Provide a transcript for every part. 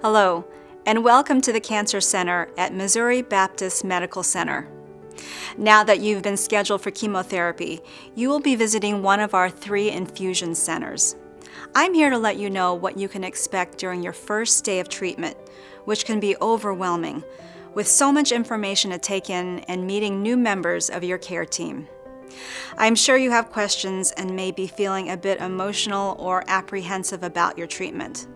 Hello, and welcome to the Cancer Center at Missouri Baptist Medical Center. Now that you've been scheduled for chemotherapy, you will be visiting one of our 3 infusion centers. I'm here to let you know what you can expect during your first day of treatment, which can be overwhelming, with so much information to take in and meeting new members of your care team. I'm sure you have questions and may be feeling a bit emotional or apprehensive about your treatment.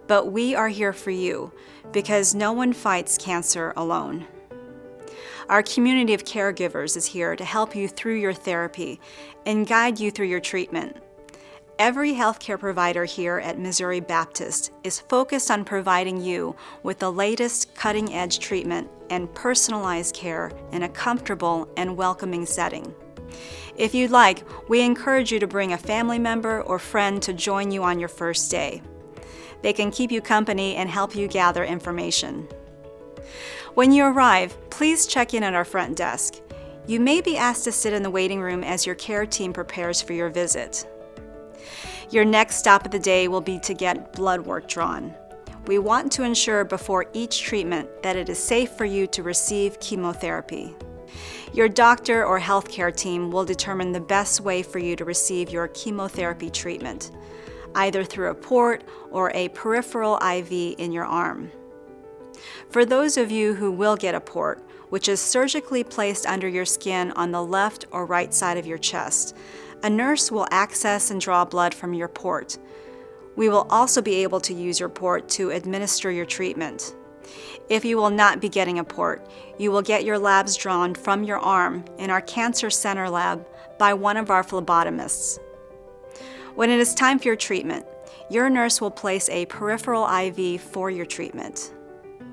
But we are here for you because no one fights cancer alone. Our community of caregivers is here to help you through your therapy and guide you through your treatment. Every healthcare provider here at Missouri Baptist is focused on providing you with the latest cutting-edge treatment and personalized care in a comfortable and welcoming setting. If you'd like, we encourage you to bring a family member or friend to join you on your first day. They can keep you company and help you gather information. When you arrive, please check in at our front desk. You may be asked to sit in the waiting room as your care team prepares for your visit. Your next stop of the day will be to get blood work drawn. We want to ensure before each treatment that it is safe for you to receive chemotherapy. Your doctor or healthcare team will determine the best way for you to receive your chemotherapy treatment, either through a port or a peripheral IV in your arm. For those of you who will get a port, which is surgically placed under your skin on the left or right side of your chest, a nurse will access and draw blood from your port. We will also be able to use your port to administer your treatment. If you will not be getting a port, you will get your labs drawn from your arm in our Cancer Center lab by one of our phlebotomists. When it is time for your treatment, your nurse will place a peripheral IV for your treatment.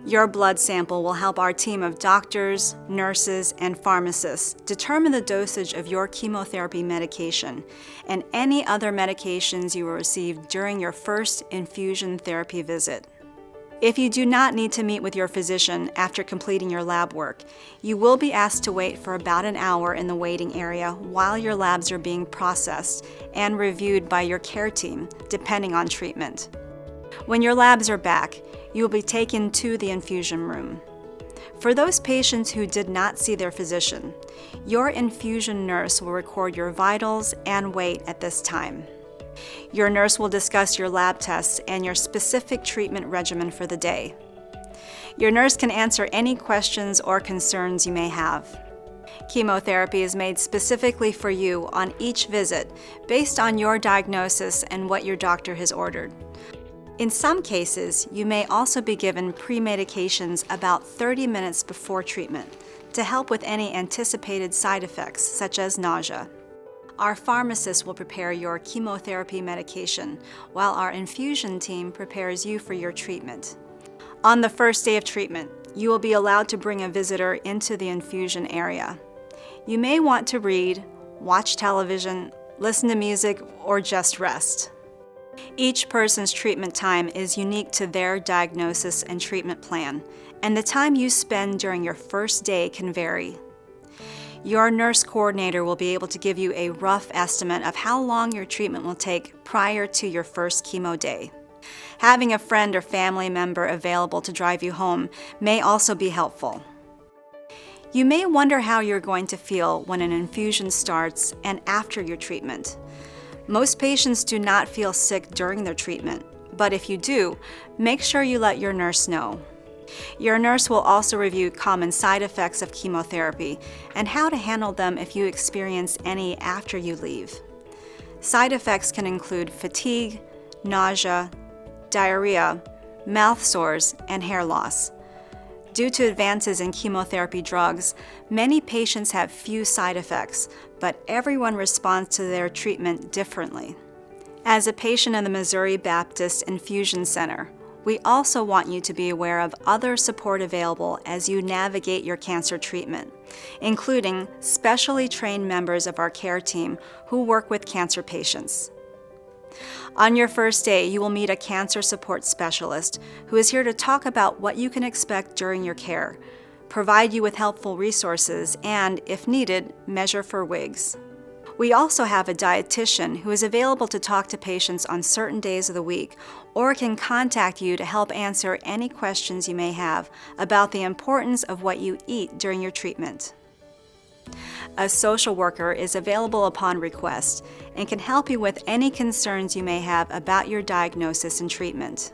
Your blood sample will help our team of doctors, nurses, and pharmacists determine the dosage of your chemotherapy medication and any other medications you will receive during your first infusion therapy visit. If you do not need to meet with your physician after completing your lab work, you will be asked to wait for about an hour in the waiting area while your labs are being processed and reviewed by your care team, depending on treatment. When your labs are back, you will be taken to the infusion room. For those patients who did not see their physician, your infusion nurse will record your vitals and weight at this time. Your nurse will discuss your lab tests and your specific treatment regimen for the day. Your nurse can answer any questions or concerns you may have. Chemotherapy is made specifically for you on each visit based on your diagnosis and what your doctor has ordered. In some cases, you may also be given pre-medications about 30 minutes before treatment to help with any anticipated side effects, such as nausea. Our pharmacist will prepare your chemotherapy medication, while our infusion team prepares you for your treatment. On the first day of treatment, you will be allowed to bring a visitor into the infusion area. You may want to read, watch television, listen to music, or just rest. Each person's treatment time is unique to their diagnosis and treatment plan, and the time you spend during your first day can vary. Your nurse coordinator will be able to give you a rough estimate of how long your treatment will take prior to your first chemo day. Having a friend or family member available to drive you home may also be helpful. You may wonder how you're going to feel when an infusion starts and after your treatment. Most patients do not feel sick during their treatment, but if you do, make sure you let your nurse know. Your nurse will also review common side effects of chemotherapy and how to handle them if you experience any after you leave. Side effects can include fatigue, nausea, diarrhea, mouth sores, and hair loss. Due to advances in chemotherapy drugs, many patients have few side effects, but everyone responds to their treatment differently. As a patient in the Missouri Baptist Infusion Center, we also want you to be aware of other support available as you navigate your cancer treatment, including specially trained members of our care team who work with cancer patients. On your first day, you will meet a cancer support specialist who is here to talk about what you can expect during your care, provide you with helpful resources, and, if needed, measure for wigs. We also have a dietitian who is available to talk to patients on certain days of the week or can contact you to help answer any questions you may have about the importance of what you eat during your treatment. A social worker is available upon request and can help you with any concerns you may have about your diagnosis and treatment.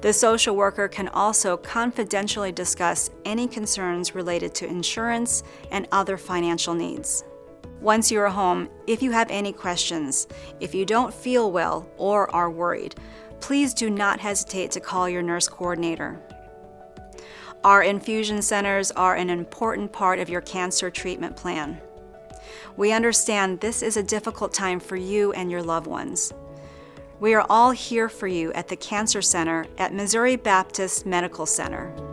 The social worker can also confidentially discuss any concerns related to insurance and other financial needs. Once you are home, if you have any questions, if you don't feel well or are worried, please do not hesitate to call your nurse coordinator. Our infusion centers are an important part of your cancer treatment plan. We understand this is a difficult time for you and your loved ones. We are all here for you at the Cancer Center at Missouri Baptist Medical Center.